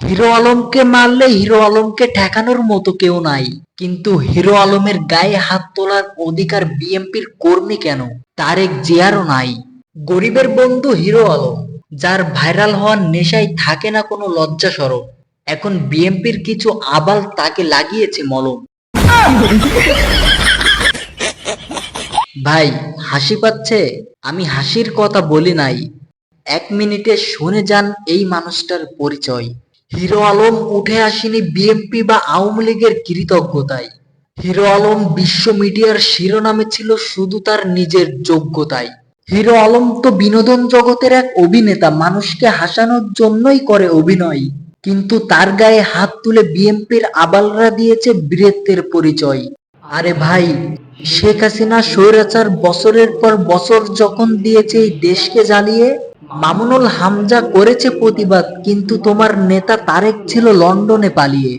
Hero আলমকে মারলে hero আলমকে ঠেকানোর মতো কেউ নাই, কিন্তু হিরো আলমের গায়ে হাত তোলার অধিকার বিএনপির কর্মী কেন, তারেক জিয়ারও নাই। গরিবের বন্ধু হিরো আলম, যার ভাইরাল হওয়ার নেশায় থাকে না কোনো লজ্জা সরম, এখন বিএনপির কিছু আবাল তাকে লাগিয়েছে মলম। ভাই, হাসি পাচ্ছে? আমি হাসির কথা বলি নাই, 1 মিনিটে শুনে যান এই মানুষটার পরিচয়। হিরো আলম উঠে আসেনি বিএনপি বা আওয়ামী লীগের কৃতজ্ঞতায়। হিরো আলম বিশ্ব মিডিয়ার শিরোনামে ছিল শুধু তার নিজের যোগ্যতায়। হিরো আলম তো বিনোদন জগতের এক অভিনেতা, মানুষকে হাসানোর জন্যই করে অভিনয়, কিন্তু তার গায়ে হাত তুলে বিএনপির আবালরা দিয়েছে বীরত্বের পরিচয়। আরে ভাই, শেখ হাসিনা স্বৈরাচার বছরের পর বছর যখন দিয়েছে এই দেশকে জ্বালিয়ে, মামুনুল হামজা করেছে প্রতিবাদ, কিন্তু তোমার নেতা তারেক ছিল লন্ডনে পালিয়ে।